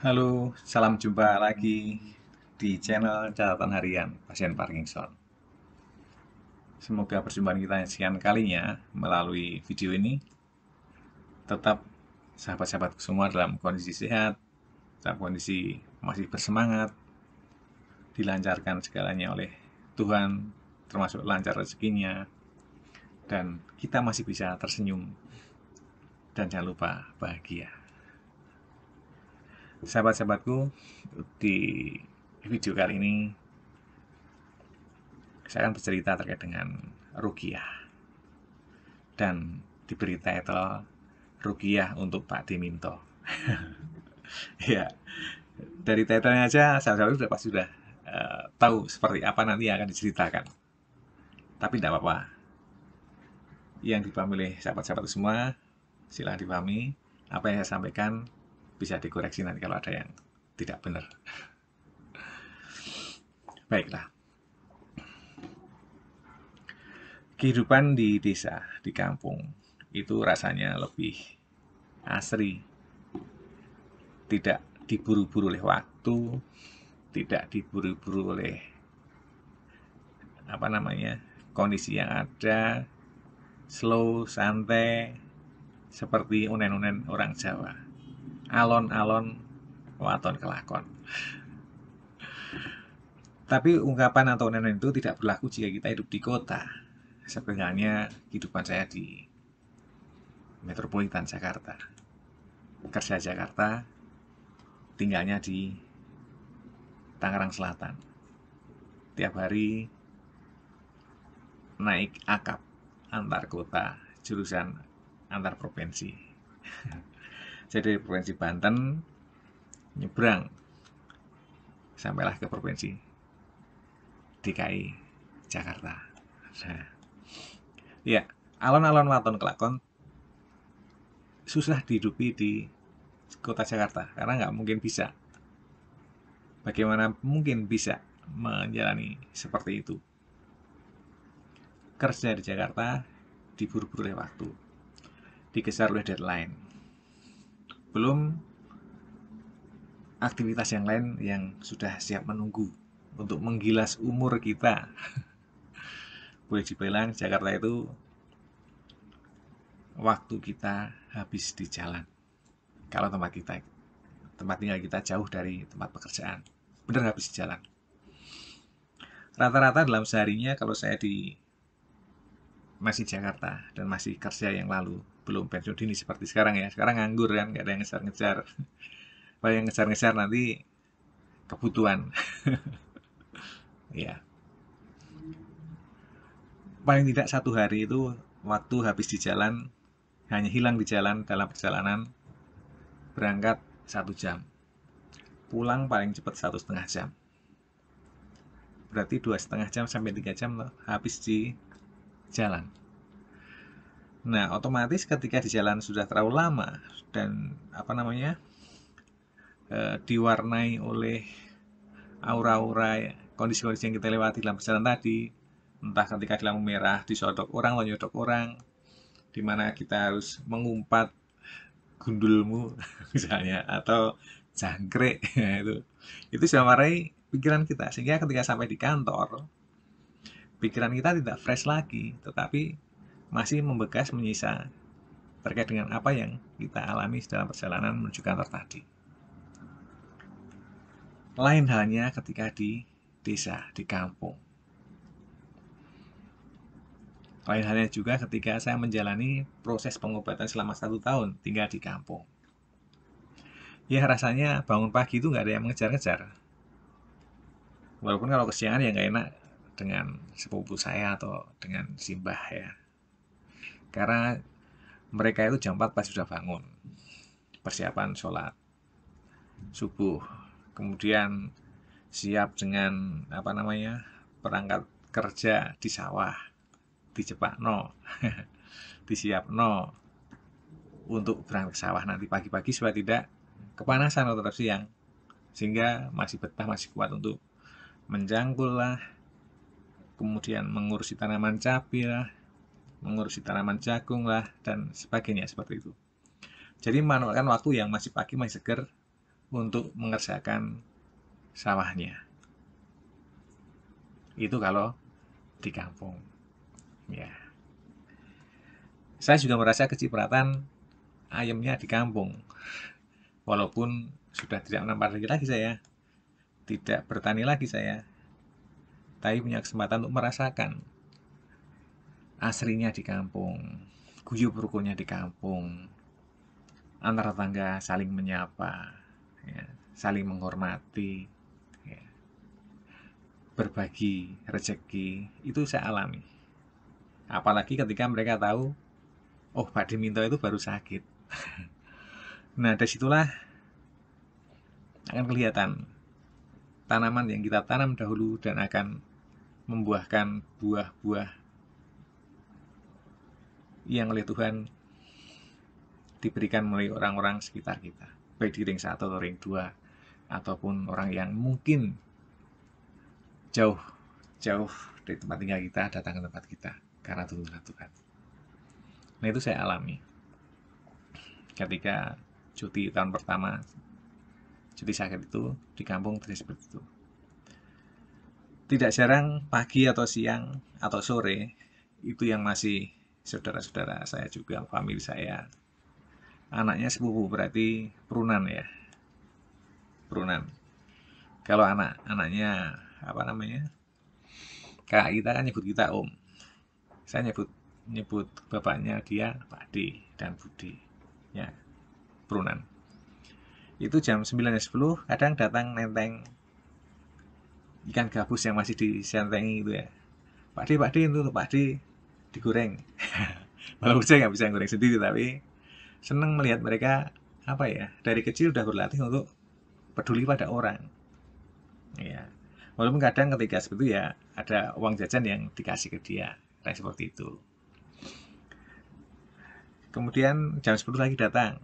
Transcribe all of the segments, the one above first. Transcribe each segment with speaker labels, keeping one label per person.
Speaker 1: Halo, salam jumpa lagi di channel catatan harian pasien Parkinson. Semoga perjumpaan kita yang sekian kalinya melalui video ini tetap sahabat-sahabatku semua dalam kondisi sehat, dalam kondisi masih bersemangat, dilancarkan segalanya oleh Tuhan, termasuk lancar rezekinya, dan kita masih bisa tersenyum dan jangan lupa bahagia. Sahabat-sahabatku, di video kali ini saya akan bercerita terkait dengan ruqyah dan diberi title ruqyah untuk Pak Deminto. Ya, dari titlenya aja sahabat-sahabat sudah pasti sudah tahu seperti apa nanti yang akan diceritakan. Tapi tidak apa-apa. Yang dipahami oleh sahabat-sahabat semua, silahkan dipahami. Apa yang saya sampaikan bisa dikoreksi nanti kalau ada yang tidak benar. Baiklah. Kehidupan di desa, di kampung, itu rasanya lebih asri. Tidak diburu-buru oleh waktu, tidak diburu-buru oleh kondisi yang ada, slow, santai, seperti unen-unen orang Jawa. Alon-alon, waton kelakon. Tapi ungkapan atau unen itu tidak berlaku jika kita hidup di kota. Seperti halnya kehidupan saya di metropolitan Jakarta. Kerja Jakarta, tinggalnya di Tangerang Selatan. Tiap hari naik akap antar kota, jurusan antar provinsi. Saya dari provinsi Banten nyebrang sampailah ke provinsi DKI Jakarta. Nah, ya, alon-alon waton kelakon susah dihidupi di kota Jakarta karena nggak mungkin bisa. Bagaimana mungkin bisa menjalani seperti itu? Kerja di Jakarta diburu-buru oleh waktu, dikejar oleh deadline. Belum aktivitas yang lain yang sudah siap menunggu untuk menggilas umur kita. Boleh dibilang Jakarta itu waktu kita habis di jalan. Kalau tempat tinggal kita jauh dari tempat pekerjaan, benar habis di jalan. Rata-rata dalam seharinya kalau saya masih Jakarta dan masih kerja yang lalu, belum pensiun dini seperti sekarang ya. Sekarang nganggur kan, nggak ada yang ngejar-ngejar. Kalau yang ngejar-ngejar nanti kebutuhan. Ya, paling tidak satu hari itu waktu habis di jalan, hanya hilang di jalan dalam perjalanan. Berangkat 1 jam, pulang paling cepat 1,5 jam. Berarti 2,5 jam sampai 3 jam habis di jalan. Nah, otomatis ketika di jalan sudah terlalu lama dan diwarnai oleh aura-aura kondisi-kondisi yang kita lewati dalam perjalanan tadi, entah ketika di lampu merah disodok orang atau nyodok orang, di mana kita harus mengumpat gundulmu misalnya atau jangkrik itu sudah marahi pikiran kita, sehingga ketika sampai di kantor pikiran kita tidak fresh lagi, tetapi masih membekas menyisa terkait dengan apa yang kita alami dalam perjalanan menuju kantor tadi. Lain halnya ketika di desa, di kampung. Lain halnya juga ketika saya menjalani proses pengobatan selama 1 tahun tinggal di kampung. Ya rasanya bangun pagi itu nggak ada yang mengejar-ngejar. Walaupun kalau kesiangan ya nggak enak dengan sepupu saya atau dengan simbah ya. Karena mereka itu jam 4 pasti sudah bangun. Persiapan sholat subuh. Kemudian siap dengan perangkat kerja di sawah, dijepakno, disiapno untuk berangkat ke sawah nanti pagi-pagi supaya tidak kepanasan atau terlalu siang, sehingga masih betah, masih kuat untuk menjangkul lah, kemudian mengurusi tanaman cabai lah, mengurusi tanaman jagung lah, dan sebagainya seperti itu. Jadi memanfaatkan waktu yang masih pagi, masih segar untuk mengerjakan sawahnya. Itu kalau di kampung. Ya. Saya juga merasa kecipratan ayamnya di kampung. Walaupun sudah tidak menempati lagi saya, tidak bertani lagi saya, tapi punya kesempatan untuk merasakan asrinya di kampung, guyub rukunnya di kampung, antar tetangga saling menyapa, ya, saling menghormati, ya, berbagi rezeki, itu saya alami. Apalagi ketika mereka tahu, oh Pak Diminto itu baru sakit. Nah, dari situlah akan kelihatan tanaman yang kita tanam dahulu dan akan membuahkan buah-buah yang oleh Tuhan diberikan melalui orang-orang sekitar kita, baik di ring 1 atau ring 2, ataupun orang yang mungkin jauh dari tempat tinggal kita datang ke tempat kita karena tuntunan Tuhan. Nah, itu saya alami ketika cuti tahun pertama, cuti sakit itu di kampung terjadi seperti itu. Tidak jarang pagi atau siang atau sore itu yang masih saudara-saudara saya juga, famili saya, anaknya sepupu, berarti perunan ya, perunan. Kalau anaknya apa namanya, kakak kita kan nyebut kita om, saya nyebut bapaknya dia Pak D dan Budi, ya, perunan. Itu jam 9 jam 10 kadang datang nenteng ikan gabus yang masih disentengi itu ya. Pak D itu Pak D digoreng. Walaupun saya nggak bisa goreng sendiri, tapi seneng melihat mereka apa ya, dari kecil udah berlatih untuk peduli pada orang. Ya. Walaupun kadang ketika seperti itu ya ada uang jajan yang dikasih ke dia, kayak seperti itu. Kemudian jam 10 lagi datang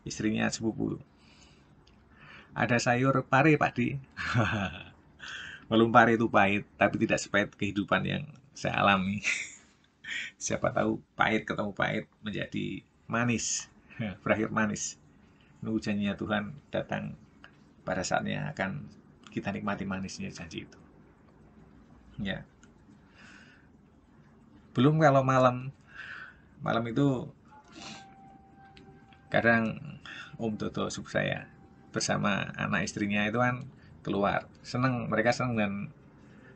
Speaker 1: istrinya sepupu. Ada sayur pare Pak Di. Walaupun pare itu pahit, tapi tidak sepahit kehidupan yang saya alami. Siapa tahu pahit ketemu pahit menjadi manis, berakhir manis. Nunggu janjinya Tuhan datang pada saatnya akan kita nikmati manisnya janji itu. Ya. Belum kalau malam itu kadang Om Toto sepupu saya bersama anak istrinya itu kan keluar, mereka seneng dan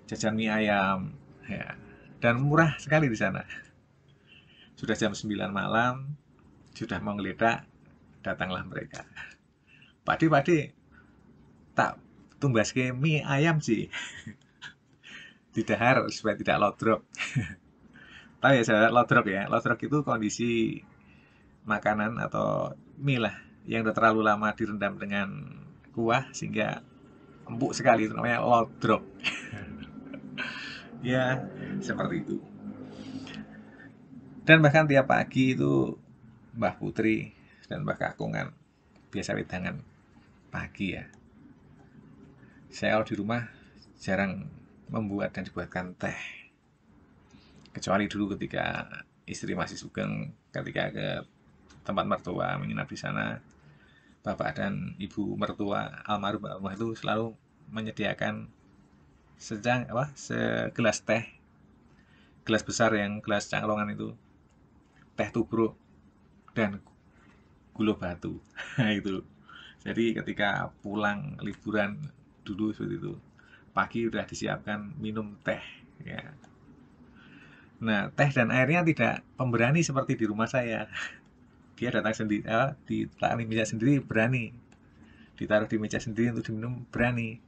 Speaker 1: jajan mie ayam, ya, dan murah sekali di sana. Sudah jam 9 malam, sudah mau ngeledak, datanglah mereka. Pak De, tak tumbas ke mie ayam sih. Didahar supaya tidak lodrok. Tahu ya saya lodrok ya. Lodrok itu kondisi makanan atau mie lah yang udah terlalu lama direndam dengan kuah sehingga empuk sekali, itu namanya lodrok. Ya, seperti itu. Dan bahkan tiap pagi itu Mbah Putri dan Mbah Kakung kan biasa wedangan pagi ya. Saya kalau di rumah jarang membuat dan dibuatkan teh. Kecuali dulu ketika istri masih sugeng, ketika ke tempat mertua menginap di sana, bapak dan ibu mertua almarhum itu selalu menyediakan segelas teh, gelas besar yang gelas cangklongan itu, teh tubruk dan gula batu. Nah, itu. Jadi ketika pulang liburan dulu seperti itu, pagi udah disiapkan minum teh ya. Nah, teh dan airnya tidak pemberani seperti di rumah saya. Dia datang sendiri, ditaruh di meja sendiri berani, ditaruh di meja sendiri untuk diminum berani.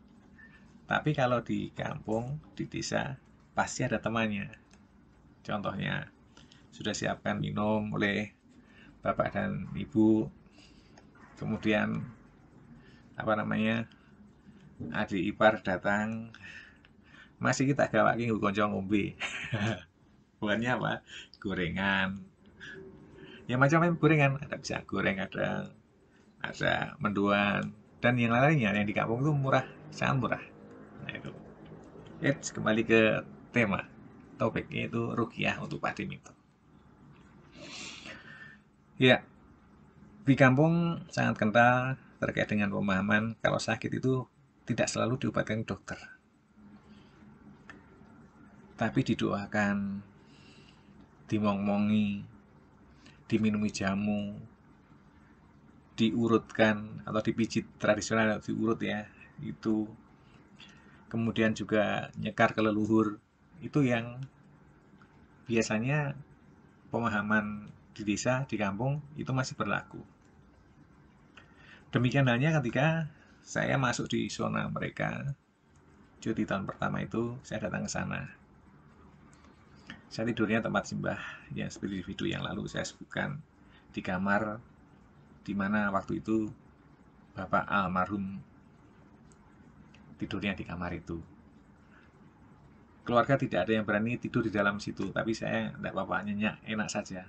Speaker 1: Tapi kalau di kampung, di desa, pasti ada temannya. Contohnya, sudah siapkan minum oleh bapak dan ibu, kemudian apa namanya, adik ipar datang, masih kita gawaki konco ngombe. Bukannya apa, gorengan, ya macam-macam gorengan, ada pisang goreng, ada mendoan, dan yang lainnya yang di kampung itu murah, sangat murah. Nah itu. Kembali ke tema topiknya itu rukiah untuk Pak Diminto. Ya, di kampung sangat kental terkait dengan pemahaman kalau sakit itu tidak selalu diobatkan dokter, tapi didoakan, dimong-mongi, diminumi jamu, diurutkan atau dipijit tradisional, diurut ya, itu kemudian juga nyekar ke leluhur, itu yang biasanya pemahaman di desa, di kampung itu masih berlaku. Demikian halnya ketika saya masuk di zona mereka, cuti tahun pertama itu saya datang ke sana. Saya tidurnya tempat simbah yang seperti video yang lalu saya sebutkan, di kamar di mana waktu itu Bapak almarhum tidurnya di kamar itu. Keluarga tidak ada yang berani tidur di dalam situ, tapi saya tidak apa-apa, nyenyak, enak saja.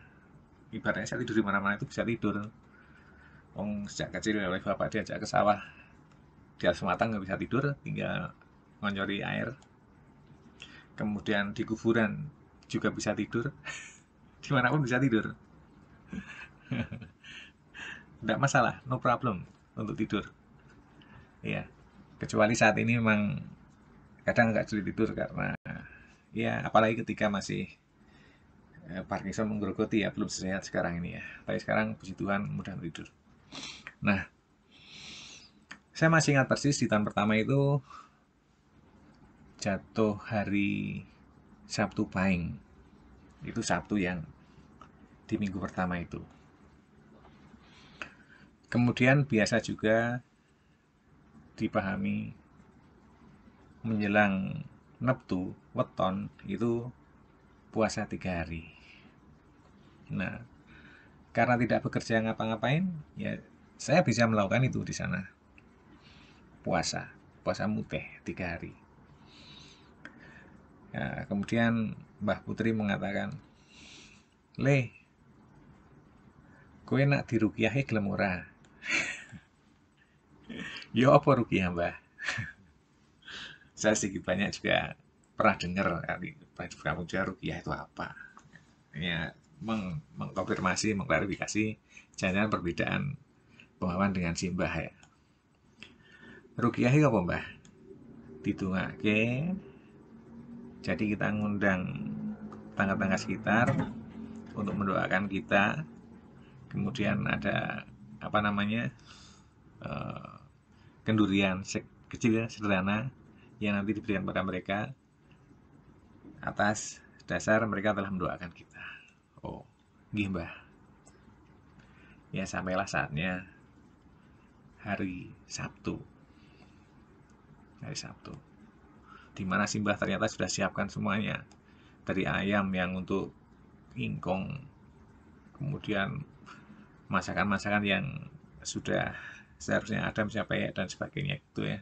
Speaker 1: Ibaratnya saya tidur di mana-mana itu bisa tidur. Sejak kecil oleh bapak diajak ke sawah, di atas matang nggak bisa tidur, tinggal ngonyori air. Kemudian di kuburan juga bisa tidur, dimanapun bisa tidur. Tidak masalah, no problem untuk tidur. Ya, kecuali saat ini memang kadang agak sulit tidur karena ya apalagi ketika masih Parkinson menggerogoti ya, belum sehat sekarang ini ya. Tapi sekarang puji Tuhan mudah tidur. Nah, saya masih ingat persis di tahun pertama itu jatuh hari Sabtu Pahing. Itu Sabtu yang di minggu pertama itu. Kemudian biasa juga dipahami menjelang Neptu, Weton, itu puasa 3 hari. Nah, karena tidak bekerja ngapa-ngapain, ya saya bisa melakukan itu di sana. Puasa muteh 3 hari. Nah, kemudian Mbah Putri mengatakan, "Le, kowe nak dirukiahi gelem ora?" Ya apa rukiah, Mbah? Saya sedikit banyak juga pernah dengar kali kamu juga rukiah itu apa. Ya, mengkonfirmasi, mengklarifikasi jangan perbedaan pemahaman dengan simbah ya. Rukiah itu apa, Mbah? Ditungake. Jadi kita ngundang tangga-tangga sekitar untuk mendoakan kita. Kemudian ada apa namanya kendurian kecil ya, sederhana yang nanti diberikan pada mereka atas dasar mereka telah mendoakan kita. Oh, nggih Mbah. Ya sampailah saatnya hari Sabtu. Hari Sabtu. Di mana simbah ternyata sudah siapkan semuanya. Dari ayam yang untuk ingkong, kemudian masakan-masakan yang sudah seharusnya ada misalnya peyek dan sebagainya gitu ya.